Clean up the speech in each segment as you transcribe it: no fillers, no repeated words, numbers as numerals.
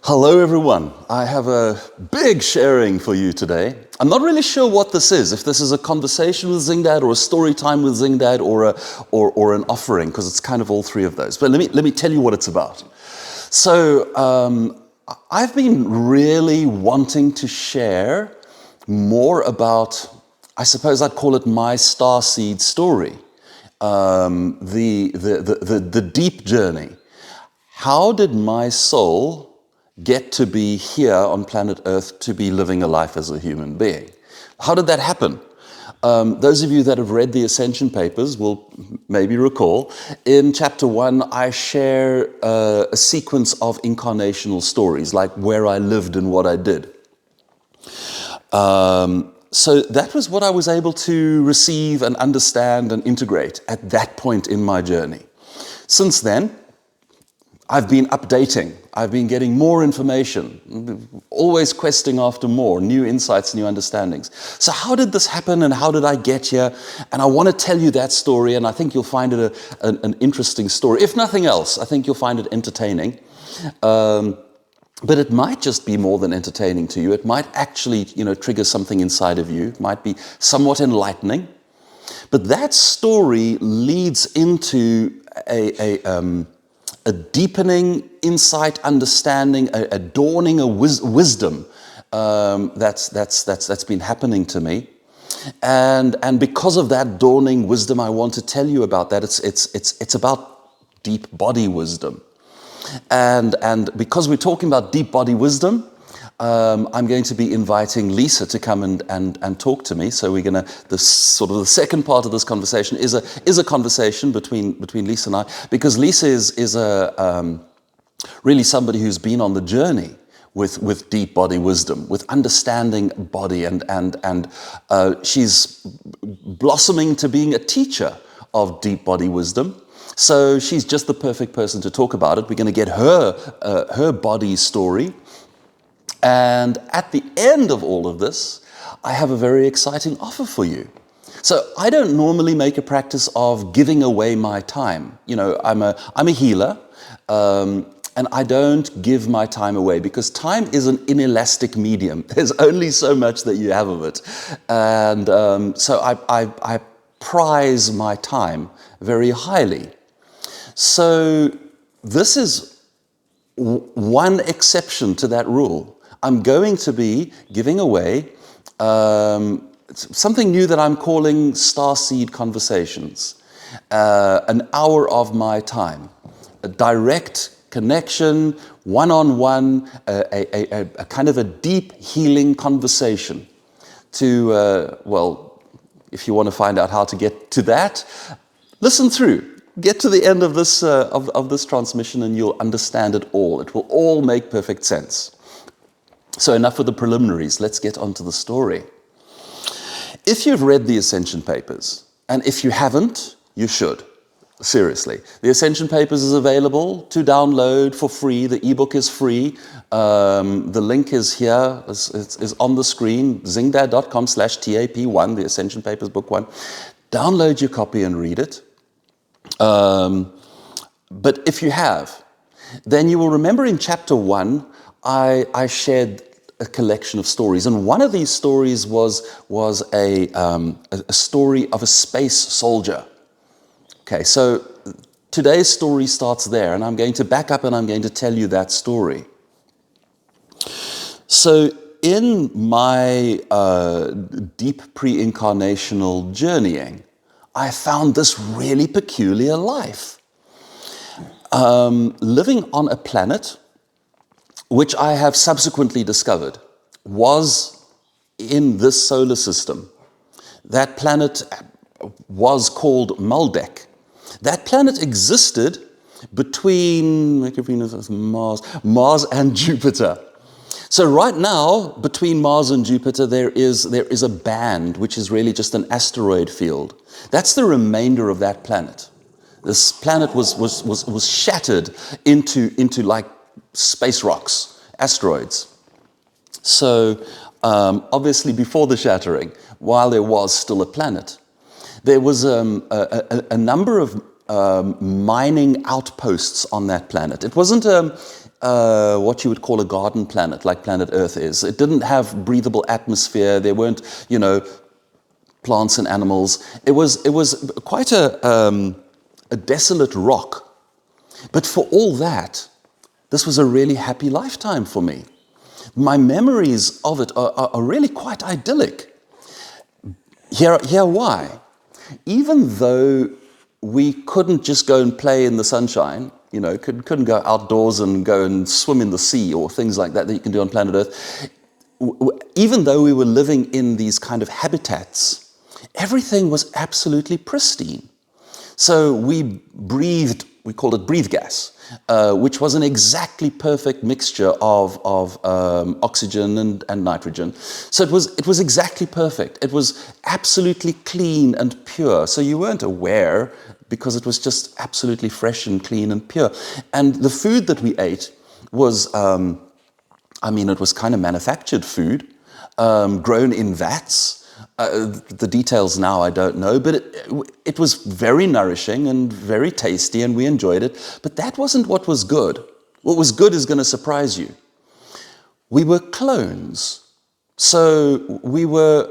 Hello everyone, I have a big sharing for you today. I'm not really sure what this is, if this is a conversation with Zingdad or a story time with Zingdad or an offering, because it's kind of all three of those. But let me tell you what it's about. So I've been really wanting to share more about, I suppose I'd call it my Starseed story, the deep journey. How did my soul get to be here on planet Earth to be living a life as a human being? How did that happen? Those of you that have read the Ascension Papers will maybe recall, in chapter 1 I share a sequence of incarnational stories, like where I lived and what I did. So that was what I was able to receive and understand and integrate at that point in my journey. Since then, I've been updating, I've been getting more information, always questing after more, new insights, new understandings. So how did this happen and how did I get here? And I want to tell you that story, and I think you'll find it an interesting story. If nothing else, I think you'll find it entertaining. But it might just be more than entertaining to you. It might actually, trigger something inside of you. It might be somewhat enlightening. But that story leads into a deepening insight, understanding, a dawning of wisdom that's been happening to me, and because of that dawning wisdom, I want to tell you about that. It's about deep body wisdom, and because we're talking about deep body wisdom, I'm going to be inviting Lisa to come and talk to me. So we're going to, the second part of this conversation is a conversation between Lisa and I, because Lisa is really somebody who's been on the journey with deep body wisdom, with understanding body, and she's blossoming to being a teacher of deep body wisdom. So she's just the perfect person to talk about it. We're going to get her body story. And at the end of all of this, I have a very exciting offer for you. So I don't normally make a practice of giving away my time. I'm a healer, and I don't give my time away because time is an inelastic medium. There's only so much that you have of it. And so I prize my time very highly. So this is one exception to that rule. I'm going to be giving away something new that I'm calling Starseed Conversations. An hour of my time, a direct connection, one-on-one, a kind of a deep healing conversation to, if you want to find out how to get to that, listen through. Get to the end of this transmission and you'll understand it all. It will all make perfect sense. So enough of the preliminaries, let's get on to the story. If you've read the Ascension Papers, and if you haven't, you should. Seriously. The Ascension Papers is available to download for free. The ebook is free. The link is here, is on the screen, zingdad.com/TAP1, the Ascension Papers Book 1. Download your copy and read it. But if you have, then you will remember in chapter 1, I shared a collection of stories, and one of these stories was a story of a space soldier. Okay, so today's story starts there, and I'm going to back up and I'm going to tell you that story. So in my deep pre-incarnational journeying, I found this really peculiar life. Living on a planet which I have subsequently discovered was in this solar system. That planet was called Maldek. That planet existed between Mars and Jupiter. So right now, between Mars and Jupiter, there is a band, which is really just an asteroid field. That's the remainder of that planet. This planet was shattered into like space rocks, asteroids. So obviously before the shattering, while there was still a planet, there was a number of mining outposts on that planet. It wasn't what you would call a garden planet, like planet Earth is. It didn't have breathable atmosphere. There weren't, plants and animals. It was quite a desolate rock. But for all that, this was a really happy lifetime for me. My memories of it are really quite idyllic. Here why. Even though we couldn't just go and play in the sunshine, couldn't go outdoors and go and swim in the sea or things like that you can do on planet Earth, even though we were living in these kind of habitats, everything was absolutely pristine. So we breathed, we called it breathe gas, which was an exactly perfect mixture of oxygen and nitrogen. So it was exactly perfect. It was absolutely clean and pure. So you weren't aware because it was just absolutely fresh and clean and pure. And the food that we ate was, it was kind of manufactured food, grown in vats. The details now I don't know, but it was very nourishing and very tasty, and we enjoyed it. But that wasn't what was good. What was good is going to surprise you. We were clones. So we were,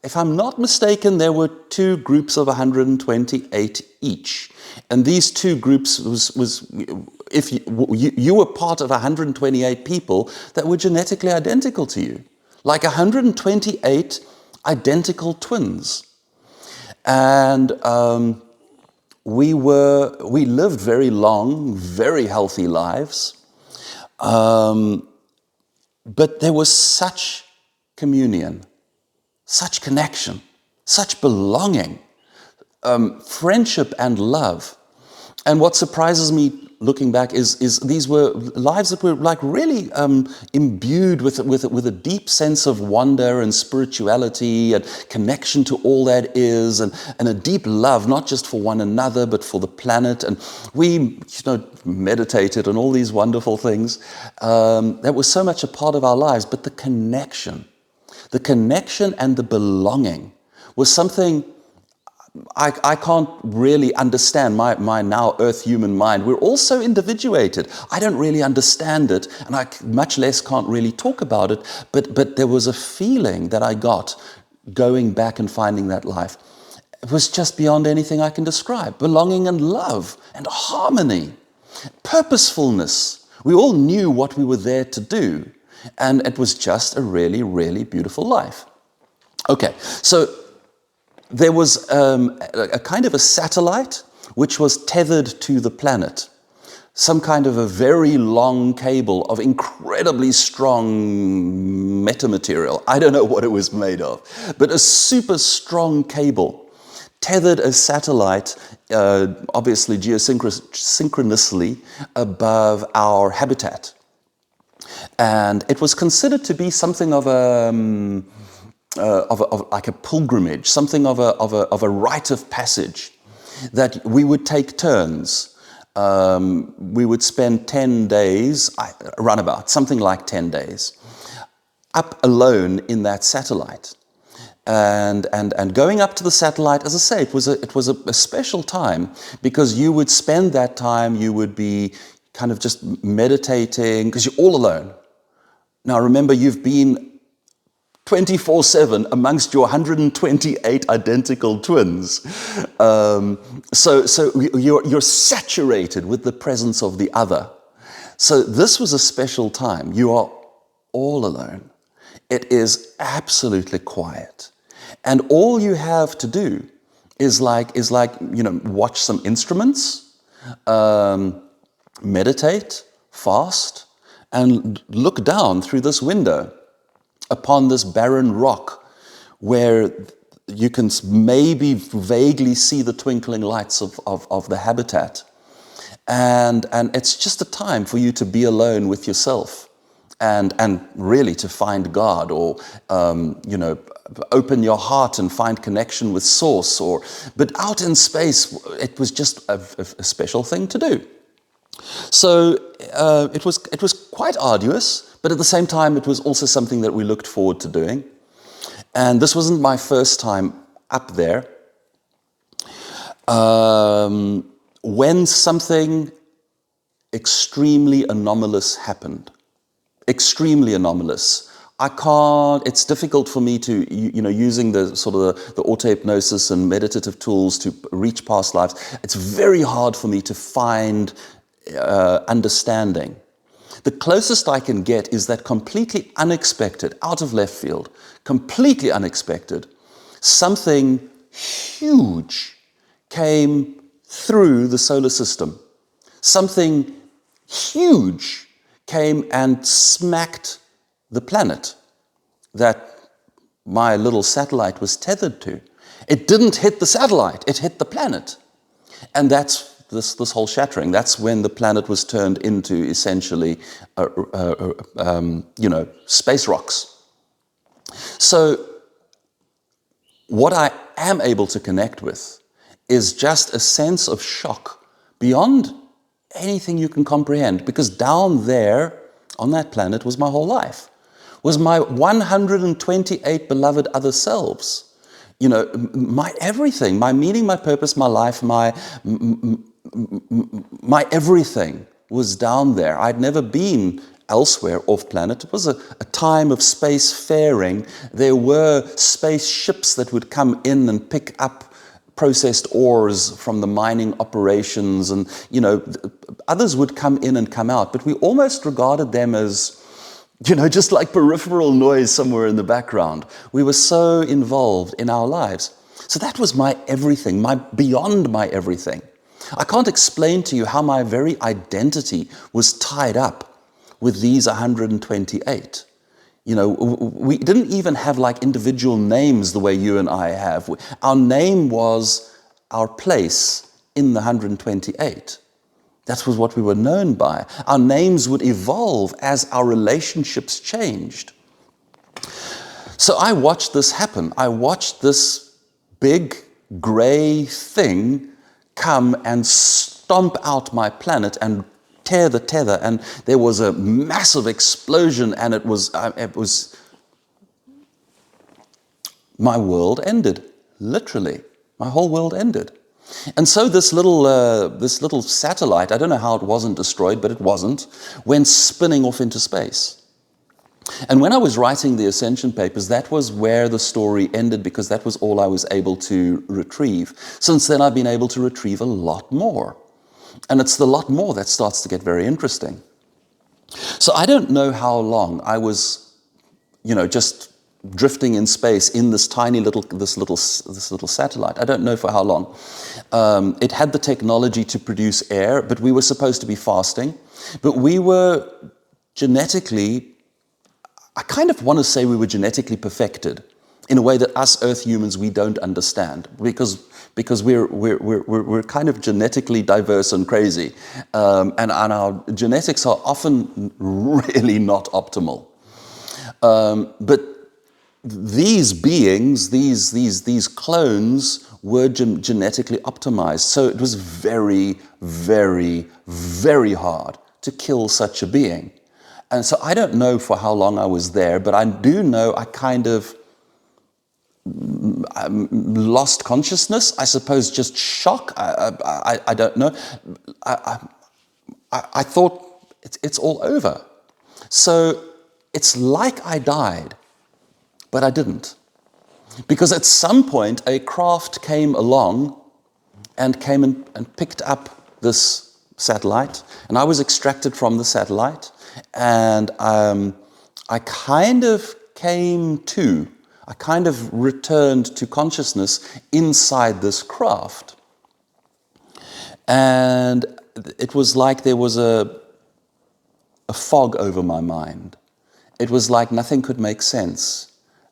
if I'm not mistaken, there were 2 groups of 128 each. And these 2 groups was if you were part of 128 people that were genetically identical to you. Like 128 identical twins. And we lived very long, very healthy lives. But there was such communion, such connection, such belonging, friendship and love. And what surprises me looking back is these were lives that were like really imbued with a deep sense of wonder and spirituality and connection to all that is, and a deep love, not just for one another, but for the planet. And we meditated on all these wonderful things that was so much a part of our lives. But the connection and the belonging was something I can't really understand. My now earth human mind, we're all so individuated. I don't really understand it, and I much less can't really talk about it, but there was a feeling that I got going back and finding that life. It was just beyond anything I can describe. Belonging and love and harmony, purposefulness. We all knew what we were there to do, and it was just a really, really beautiful life. Okay, so there was a kind of a satellite which was tethered to the planet. Some kind of a very long cable of incredibly strong metamaterial. I don't know what it was made of, but a super strong cable tethered a satellite, obviously geosynchronously, above our habitat. And it was considered to be something of like a pilgrimage, something of a rite of passage, that we would take turns. We would spend 10 days, runabout, something like 10 days, up alone in that satellite. And going up to the satellite, as I say, it was a special time, because you would spend that time, you would be kind of just meditating, because you're all alone. Now remember, you've been 24/7 amongst your 128 identical twins. So you're saturated with the presence of the other. So this was a special time. You are all alone. It is absolutely quiet. And all you have to do is watch some instruments, meditate, fast, and look down through this window upon this barren rock where you can maybe vaguely see the twinkling lights of the habitat. And it's just a time for you to be alone with yourself and really to find God, or open your heart and find connection with Source. But out in space, it was just a special thing to do. So it was quite arduous, but at the same time, it was also something that we looked forward to doing. And this wasn't my first time up there. When something extremely anomalous happened. Extremely anomalous. It's difficult for me to, using the sort of the auto-hypnosis and meditative tools to reach past lives, it's very hard for me to find understanding. The closest I can get is that completely unexpected, out of left field, completely unexpected, something huge came through the solar system. Something huge came and smacked the planet that my little satellite was tethered to. It didn't hit the satellite, it hit the planet. And that's this whole shattering. That's when the planet was turned into essentially, space rocks. So what I am able to connect with is just a sense of shock beyond anything you can comprehend, because down there on that planet was my whole life, was my 128 beloved other selves. My everything, my meaning, my purpose, my life, my everything was down there. I'd never been elsewhere off planet. It was a time of space faring. There were spaceships that would come in and pick up processed ores from the mining operations, and others would come in and come out, but we almost regarded them as just like peripheral noise somewhere in the background. We were so involved in our lives. So that was my everything, beyond my everything. I can't explain to you how my very identity was tied up with these 128. We didn't even have like individual names the way you and I have. Our name was our place in the 128. That was what we were known by. Our names would evolve as our relationships changed. So I watched this happen. I watched this big gray thing come and stomp out my planet and tear the tether, and there was a massive explosion, and it was my world ended, literally. My whole world ended. And so this little satellite, I don't know how it wasn't destroyed, but it wasn't, went spinning off into space. And when I was writing the Ascension Papers, that was where the story ended, because that was all I was able to retrieve. Since then, I've been able to retrieve a lot more. And it's the lot more that starts to get very interesting. So I don't know how long I was, just drifting in space in this tiny little satellite. I don't know for how long. It had the technology to produce air, but we were supposed to be fasting. But we were genetically, I kind of want to say we were genetically perfected in a way that us Earth humans, we don't understand, because we're kind of genetically diverse and crazy, and our genetics are often really not optimal. But these beings, these clones, were genetically optimized. So it was very, very, very hard to kill such a being. And so I don't know for how long I was there, but I do know I kind of lost consciousness, I suppose, just shock. I don't know. I thought it's all over. So it's like I died, but I didn't. Because at some point, a craft came along and came and picked up this satellite, and I was extracted from the satellite, and I kind of I kind of returned to consciousness inside this craft. And it was like there was a fog over my mind. It was like nothing could make sense.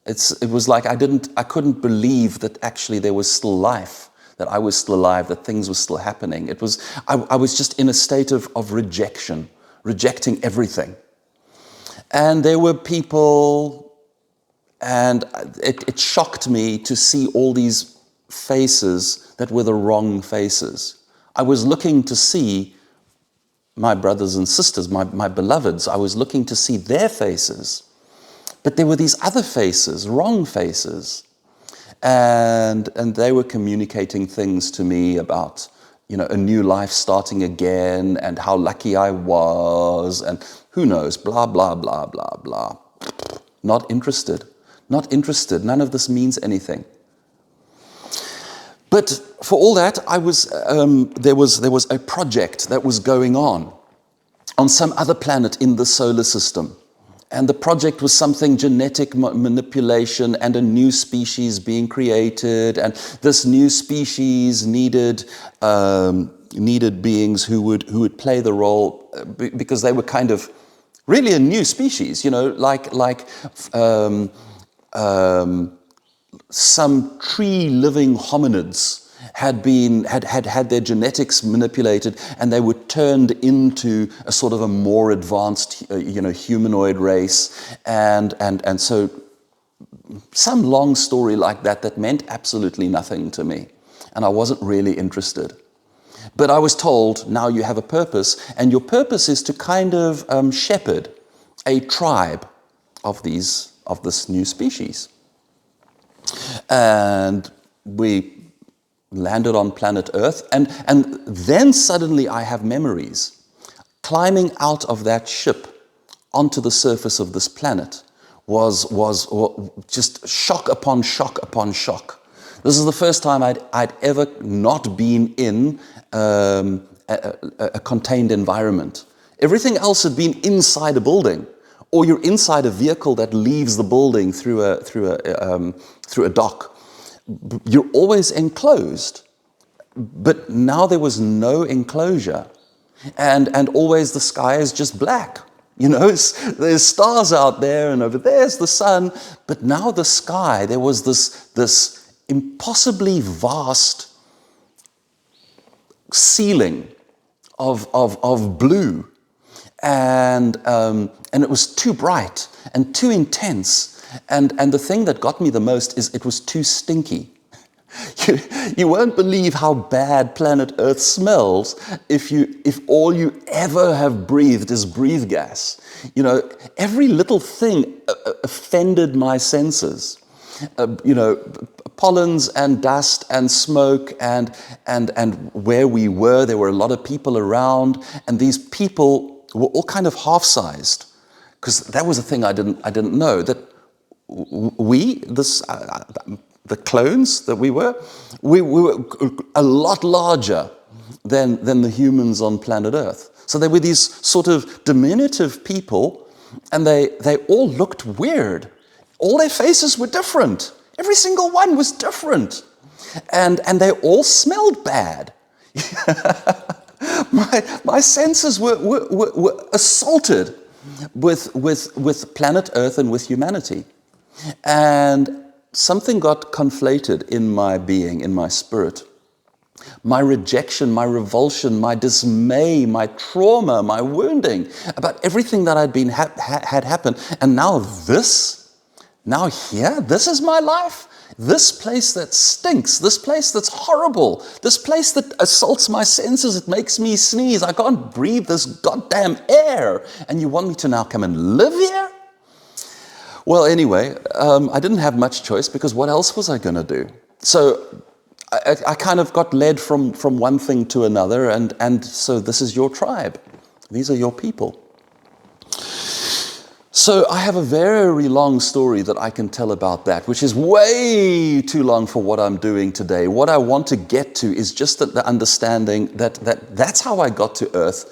It was like I couldn't believe that actually there was still life, that I was still alive, that things were still happening. I was just in a state of rejection, rejecting everything. And there were people, and it shocked me to see all these faces that were the wrong faces. I was looking to see my brothers and sisters, my beloveds. I was looking to see their faces. But there were these other faces, wrong faces. And they were communicating things to me about a new life starting again, and how lucky I was, and who knows, blah, blah, blah, blah, blah. Not interested. Not interested. None of this means anything. But for all that, there was a project that was going on some other planet in the solar system. And the project was something genetic manipulation and a new species being created. And this new species needed beings who would play the role, because they were kind of really a new species, like some tree-living hominids had their genetics manipulated, and they were turned into a sort of a more advanced, humanoid race, and so some long story like that meant absolutely nothing to me, and I wasn't really interested. But I was told, now you have a purpose, and your purpose is to kind of shepherd a tribe of this new species. And we landed on planet Earth, and then suddenly I have memories. Climbing out of that ship onto the surface of this planet was just shock upon shock upon shock. This is the first time I'd ever not been in a contained environment. Everything else had been inside a building, or you're inside a vehicle that leaves the building through a dock. You're always enclosed, but now there was no enclosure, and always the sky is just black. There's stars out there, and over there's the sun, but now the sky, there was this impossibly vast ceiling of blue, and it was too bright and too intense. And the thing that got me the most is it was too stinky. You won't believe how bad planet Earth smells if all you ever have breathed is breathe gas. Every little thing offended my senses. Pollens and dust and smoke and where we were, there were a lot of people around, and these people were all kind of half-sized, because that was a thing I didn't know, that the clones that we were a lot larger than the humans on planet Earth. So they were these sort of diminutive people, and they all looked weird. All their faces were different. Every single one was different. And they all smelled bad. My senses were assaulted with planet Earth and with humanity. And something got conflated in my being, in my spirit. My rejection, my revulsion, my dismay, my trauma, my wounding about everything that had happened. And now this is my life. This place that stinks, this place that's horrible, this place that assaults my senses, it makes me sneeze, I can't breathe this goddamn air. And you want me to now come and live here? Well, anyway, I didn't have much choice, because what else was I going to do? So I kind of got led from one thing to another, and so this is your tribe. These are your people. So I have a very long story that I can tell about that, which is way too long for what I'm doing today. What I want to get to is just the understanding that's how I got to Earth.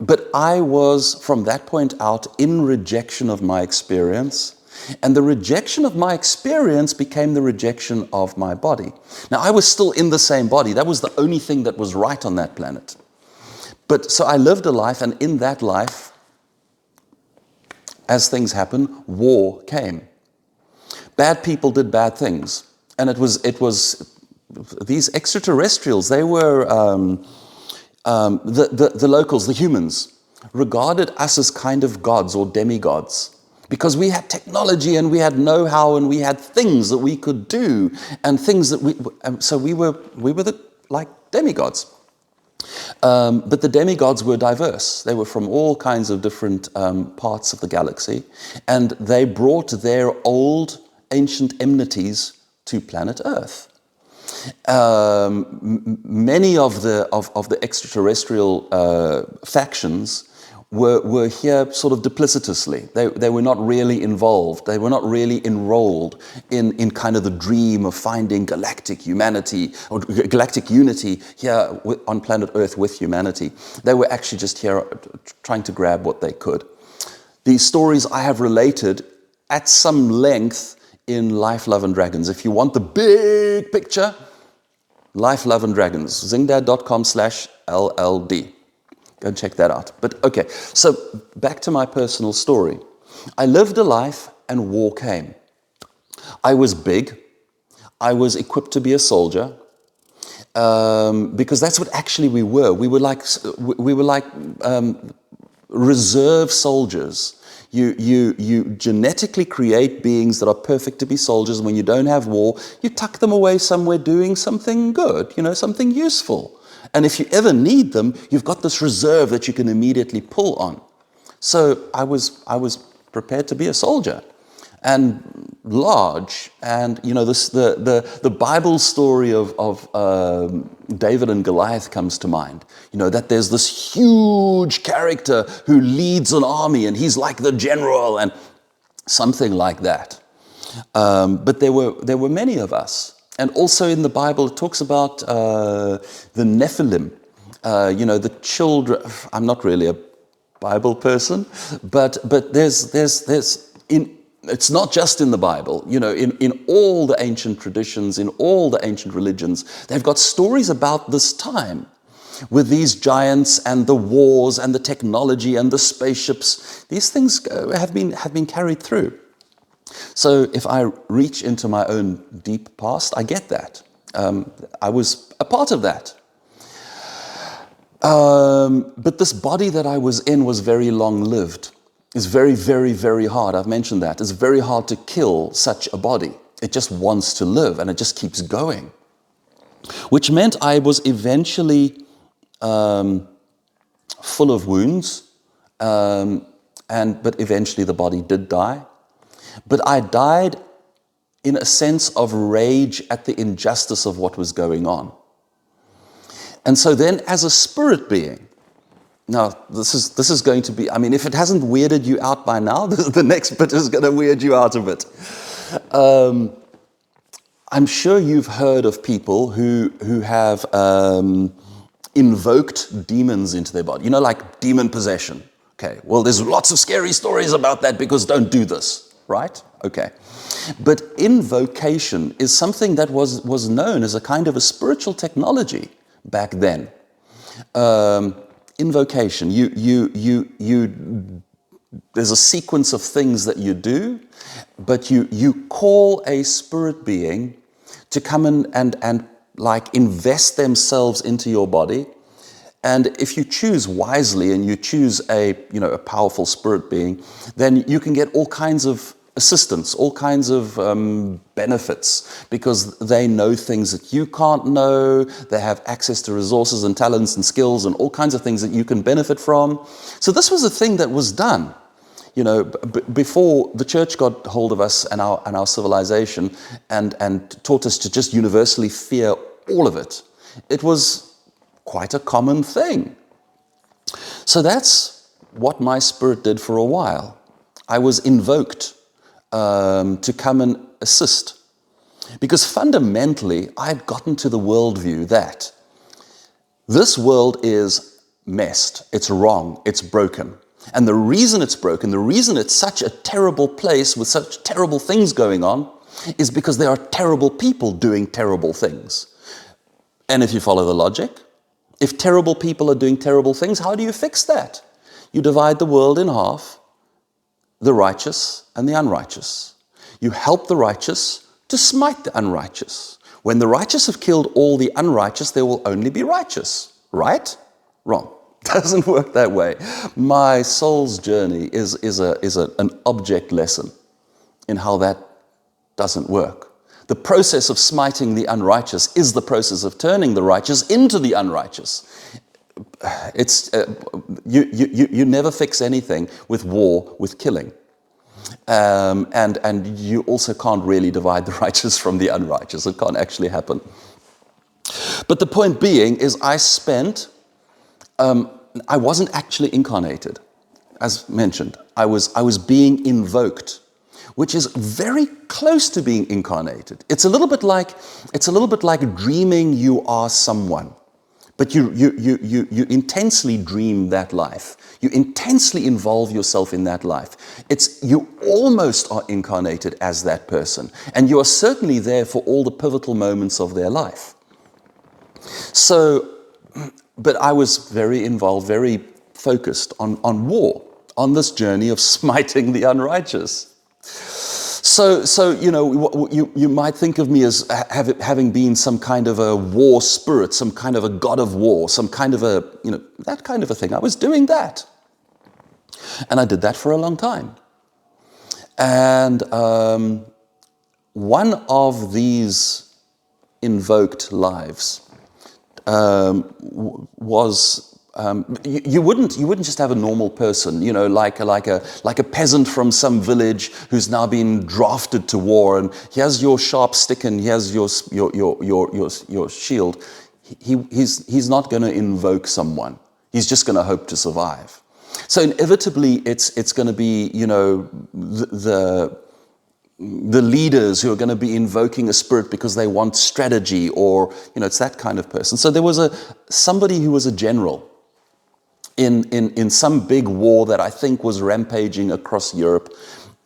But I was, from that point out, in rejection of my experience. And the rejection of my experience became the rejection of my body. Now, I was still in the same body. That was the only thing that was right on that planet. But so I lived a life, and in that life, as things happen, war came. Bad people did bad things. And it was these extraterrestrials, they were the locals, the humans, regarded us as kind of gods or demigods. Because we had technology and we had know-how and we had things that we could do and things that so we were like demigods. But the demigods were diverse. They were from all kinds of different parts of the galaxy, and they brought their old ancient enmities to planet Earth. Many of the extraterrestrial factions were here sort of duplicitously. They were not really involved. They were not really enrolled in kind of the dream of finding galactic humanity or galactic unity here on planet Earth with humanity. They were actually just here trying to grab what they could. These stories I have related at some length in Life, Love and Dragons. If you want the big picture, Life, Love and Dragons, zingdad.com/LLD. Go and check that out. But okay, so back to my personal story. I lived a life and war came. I was big. I was equipped to be a soldier because that's what actually we were. We were like reserve soldiers. You genetically create beings that are perfect to be soldiers. When you don't have war, you tuck them away somewhere doing something good, something useful. And if you ever need them, you've got this reserve that you can immediately pull on. So I was prepared to be a soldier, and large. And the Bible story of David and Goliath comes to mind. That there's this huge character who leads an army, and he's like the general, and something like that. But there were many of us. And also in the Bible, it talks about the Nephilim, the children. I'm not really a Bible person, but it's not just in the Bible. In all the ancient traditions, in all the ancient religions, they've got stories about this time with these giants and the wars and the technology and the spaceships. These things have been carried through. So if I reach into my own deep past, I get that. I was a part of that. But this body that I was in was very long-lived. It's very, very, very hard. I've mentioned that. It's very hard to kill such a body. It just wants to live, and it just keeps going. Which meant I was eventually full of wounds, but eventually the body did die. But I died in a sense of rage at the injustice of what was going on. And so then as a spirit being, now this is going to be, if it hasn't weirded you out by now, the next bit is going to weird you out a bit. I'm sure you've heard of people who have invoked demons into their body, like demon possession. Okay, well, there's lots of scary stories about that because don't do this. Right? Okay. But invocation is something that was known as a kind of a spiritual technology back then. Invocation. There's a sequence of things that you do, but you call a spirit being to come and like invest themselves into your body. And if you choose wisely and you choose a powerful spirit being, then you can get all kinds of assistance, all kinds of benefits, because they know things that you can't know. They have access to resources and talents and skills and all kinds of things that you can benefit from. So this was a thing that was done, before the church got hold of us and our civilization and taught us to just universally fear all of it. It was quite a common thing. So that's what my spirit did for a while. I was invoked to come and assist. Because fundamentally, I had gotten to the worldview that this world is messed, it's wrong, it's broken. And the reason it's broken, the reason it's such a terrible place with such terrible things going on, is because there are terrible people doing terrible things. And if you follow the logic, if terrible people are doing terrible things, how do you fix that? You divide the world in half, the righteous and the unrighteous. You help the righteous to smite the unrighteous. When the righteous have killed all the unrighteous, there will only be righteous. Right? Wrong. Doesn't work that way. My soul's journey is an object lesson in how that doesn't work. The process of smiting the unrighteous is the process of turning the righteous into the unrighteous. It's you never fix anything with war, with killing. And you also can't really divide the righteous from the unrighteous. It can't actually happen. But the point being is I wasn't actually incarnated, as mentioned. I was being invoked, which is very close to being incarnated. It's a little bit like dreaming you are someone, but you intensely dream that life. You intensely involve yourself in that life. You almost are incarnated as that person, and you are certainly there for all the pivotal moments of their life. So, but I was very involved, very focused on war, on this journey of smiting the unrighteous. So you might think of me as having been some kind of a war spirit, some kind of a god of war, some kind of a, that kind of a thing. I was doing that. And I did that for a long time. And one of these invoked lives was you wouldn't just have a normal person, like a peasant from some village who's now been drafted to war, and here's your sharp stick and here's your shield. He's not going to invoke someone. He's just going to hope to survive. So inevitably, it's going to be the leaders who are going to be invoking a spirit because they want strategy, or it's that kind of person. So there was somebody who was a general in some big war that I think was rampaging across Europe.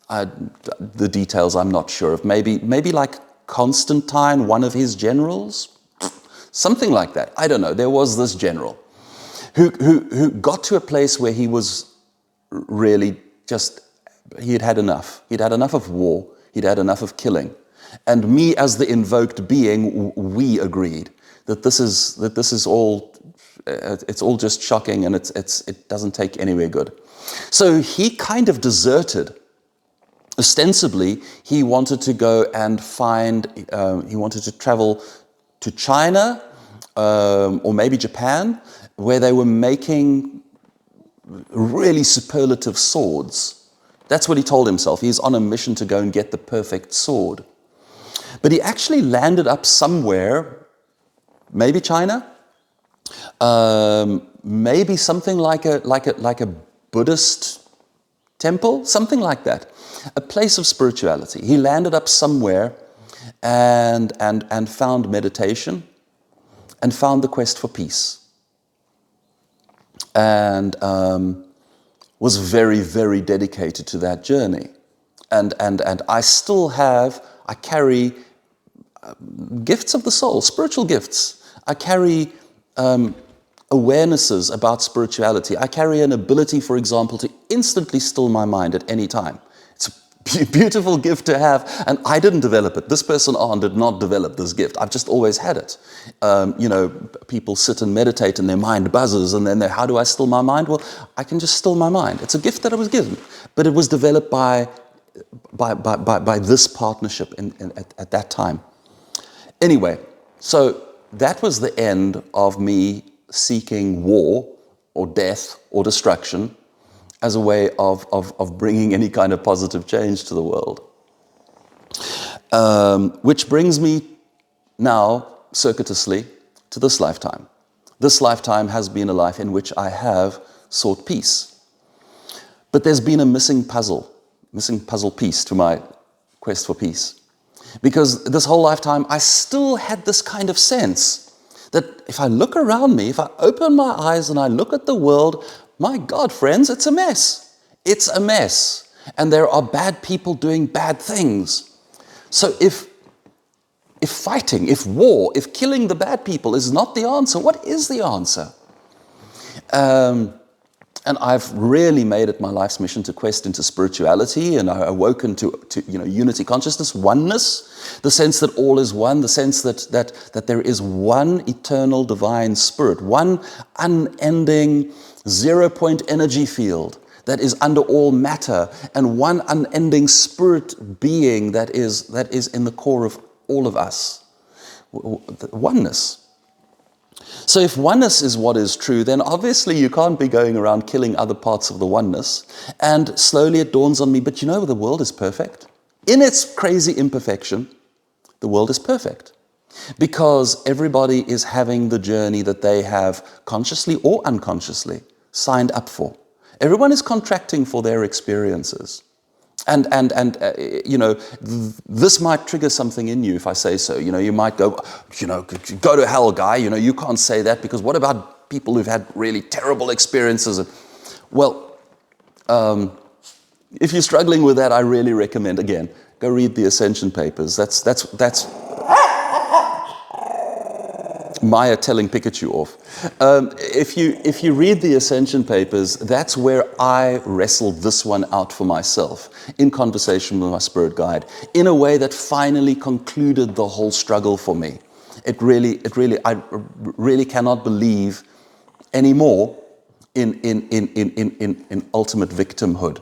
The details I'm not sure of. Maybe like Constantine, one of his generals, something like that. I don't know. There was this general who got to a place where he was really just, he had enough. He'd had enough of war. He'd had enough of killing. And me, as the invoked being, we agreed that this is all, it's all just shocking, and it doesn't take anywhere good. So he kind of deserted. Ostensibly, he wanted to go and he wanted to travel to China, or maybe Japan, where they were making really superlative swords. That's what he told himself. He's on a mission to go and get the perfect sword. But he actually landed up somewhere, maybe China, maybe something like a Buddhist temple, something like that, a place of spirituality. He landed up somewhere and found meditation and found the quest for peace, and was very, very dedicated to that journey. And I carry gifts of the soul, spiritual gifts. I carry awarenesses about spirituality. I carry an ability, for example, to instantly still my mind at any time. It's a beautiful gift to have, and I didn't develop it. This person did not develop this gift. I've just always had it. People sit and meditate and their mind buzzes, and then how do I still my mind? Well, I can just still my mind. It's a gift that I was given, but it was developed by this partnership at that time. Anyway, so that was the end of me seeking war or death or destruction as a way of bringing any kind of positive change to the world. Which brings me now, circuitously, to this lifetime. This lifetime has been a life in which I have sought peace. But there's been a missing puzzle piece to my quest for peace. Because this whole lifetime, I still had this kind of sense that if I look around me, if I open my eyes and I look at the world, my God, friends, it's a mess. It's a mess. And there are bad people doing bad things. So if fighting, if war, if killing the bad people is not the answer, what is the answer? And I've really made it my life's mission to quest into spirituality, and I've awoken to unity consciousness, oneness, the sense that all is one, the sense that there is one eternal divine spirit, one unending zero-point energy field that is under all matter, and one unending spirit being that is in the core of all of us. Oneness. So if oneness is what is true, then obviously you can't be going around killing other parts of the oneness. And slowly it dawns on me, but the world is perfect. In its crazy imperfection, the world is perfect. Because everybody is having the journey that they have consciously or unconsciously signed up for. Everyone is contracting for their experiences. And this might trigger something in you if I say so. You might go, go to hell, guy. You can't say that, because what about people who've had really terrible experiences? Well, if you're struggling with that, I really recommend, again, go read the Ascension Papers. That's Maya telling Pikachu off. If you read the Ascension Papers, that's where I wrestled this one out for myself in conversation with my spirit guide, in a way that finally concluded the whole struggle for me. I really cannot believe anymore in ultimate victimhood.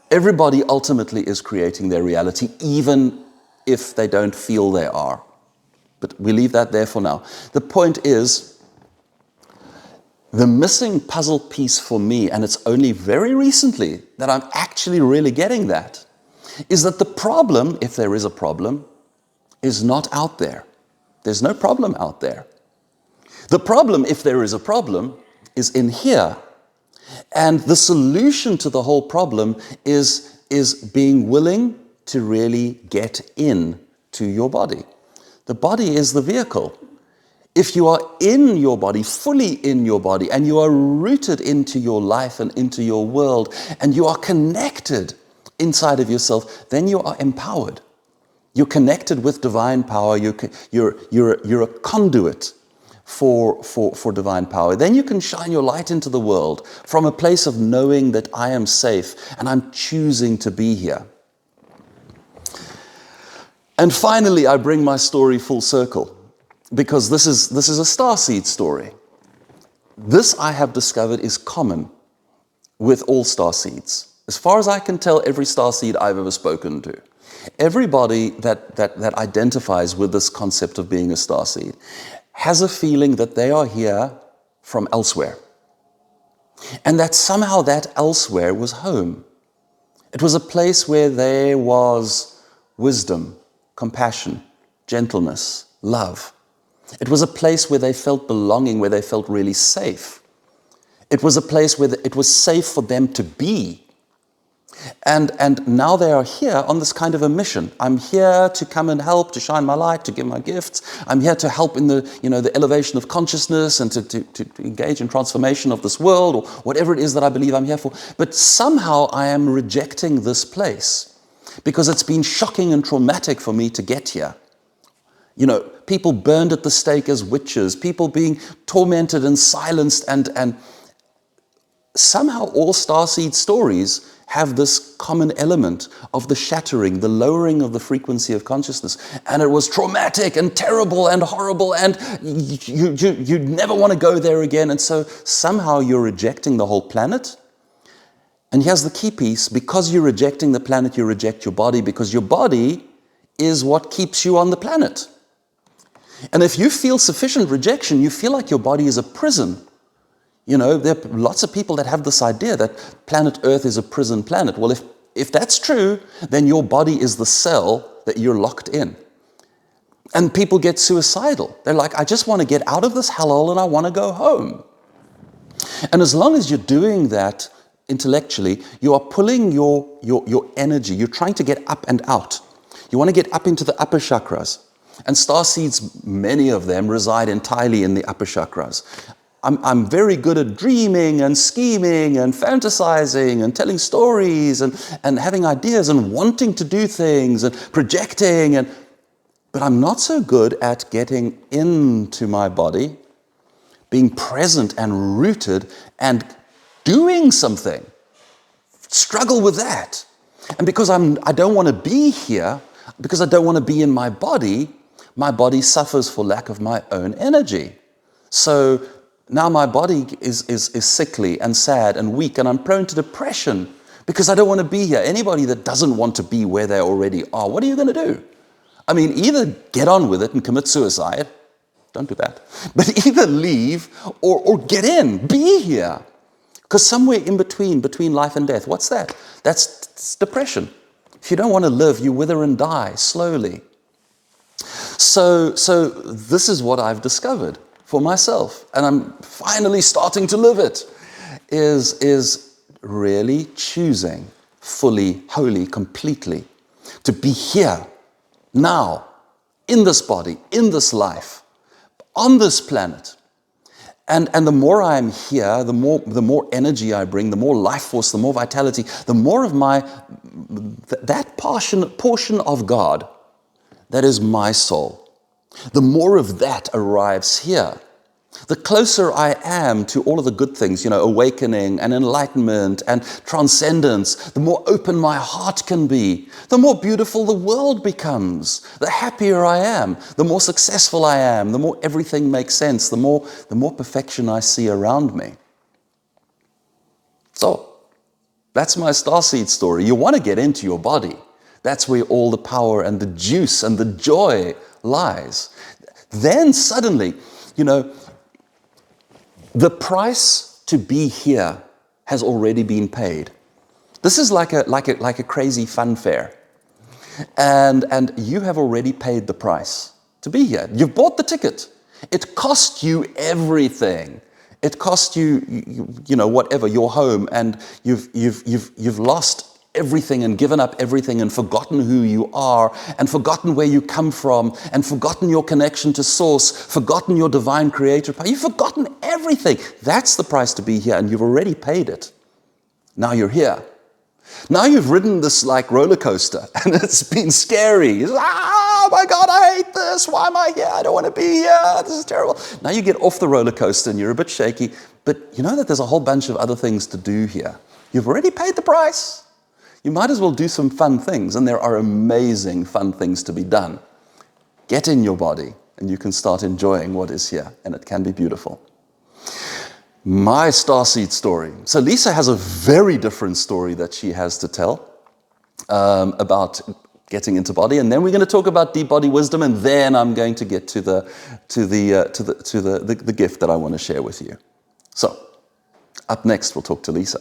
Everybody ultimately is creating their reality, even if they don't feel they are. But we leave that there for now. The point is, the missing puzzle piece for me, and it's only very recently that I'm actually really getting that, is that the problem, if there is a problem, is not out there. There's no problem out there. The problem, if there is a problem, is in here. And the solution to the whole problem is being willing to really get in to your body. The body is the vehicle. If you are in your body, fully in your body, and you are rooted into your life and into your world, and you are connected inside of yourself, then you are empowered. You're connected with divine power. You're a conduit for divine power. Then you can shine your light into the world from a place of knowing that I am safe and I'm choosing to be here. And finally, I bring my story full circle, because this is a starseed story. This, I have discovered, is common with all starseeds. As far as I can tell, every starseed I've ever spoken to, everybody that identifies with this concept of being a starseed has a feeling that they are here from elsewhere, and that somehow that elsewhere was home. It was a place where there was wisdom, compassion, gentleness, love. It was a place where they felt belonging, where they felt really safe. It was a place where it was safe for them to be. And now they are here on this kind of a mission. I'm here to come and help, to shine my light, to give my gifts. I'm here to help in the elevation of consciousness and to engage in transformation of this world, or whatever it is that I believe I'm here for. But somehow I am rejecting this place, because it's been shocking and traumatic for me to get here. People burned at the stake as witches, people being tormented and silenced, and somehow all starseed stories have this common element of the shattering, the lowering of the frequency of consciousness. And it was traumatic and terrible and horrible, and you never want to go there again. And so somehow you're rejecting the whole planet. And here's the key piece: because you're rejecting the planet, you reject your body, because your body is what keeps you on the planet. And if you feel sufficient rejection, you feel like your body is a prison. There are lots of people that have this idea that planet Earth is a prison planet. Well, if that's true, then your body is the cell that you're locked in. And people get suicidal. They're like, I just want to get out of this hellhole and I want to go home. And as long as you're doing that intellectually, you are pulling your energy. You're trying to get up and out. You want to get up into the upper chakras. And starseeds, many of them, reside entirely in the upper chakras. I'm very good at dreaming and scheming and fantasizing and telling stories and having ideas and wanting to do things and projecting, but I'm not so good at getting into my body, being present and rooted and doing something. Struggle with that. And because I don't want to be here, because I don't want to be in my body suffers for lack of my own energy. So now my body is sickly and sad and weak, and I'm prone to depression because I don't want to be here. Anybody that doesn't want to be where they already are, what are you going to do? I mean, either get on with it and commit suicide. Don't do that. But either leave or get in, be here. Because somewhere in between life and death, what's that? That's depression. If you don't want to live, you wither and die slowly. So this is what I've discovered for myself, and I'm finally starting to live it, is really choosing fully, wholly, completely to be here, now, in this body, in this life, on this planet. And the more I'm here, the more energy I bring, the more life force, the more vitality, the more of that portion of God that is my soul, the more of that arrives here. The closer I am to all of the good things, awakening and enlightenment and transcendence, the more open my heart can be, the more beautiful the world becomes, the happier I am, the more successful I am, the more everything makes sense, the more perfection I see around me. So, that's my starseed story. You want to get into your body. That's where all the power and the juice and the joy lies. Then suddenly, the price to be here has already been paid. This is like a crazy fun fair. And you have already paid the price to be here. You've bought the ticket. It cost you everything. It cost you, whatever, your home, and you've lost everything and given up everything and forgotten who you are and forgotten where you come from and forgotten your connection to source, forgotten your divine creator power. You've forgotten everything. That's the price to be here, and you've already paid it. Now you're here. Now you've ridden this like roller coaster and it's been scary. Oh my God, I hate this. Why am I here? I don't want to be here. This is terrible. Now you get off the roller coaster and you're a bit shaky, but you know that there's a whole bunch of other things to do here. You've already paid the price. You might as well do some fun things, and there are amazing fun things to be done. Get in your body, and you can start enjoying what is here, and it can be beautiful. My starseed story. So Lisa has a very different story that she has to tell about getting into body, and then we're going to talk about deep body wisdom, and then I'm going to get to the gift that I want to share with you. So, up next, we'll talk to Lisa.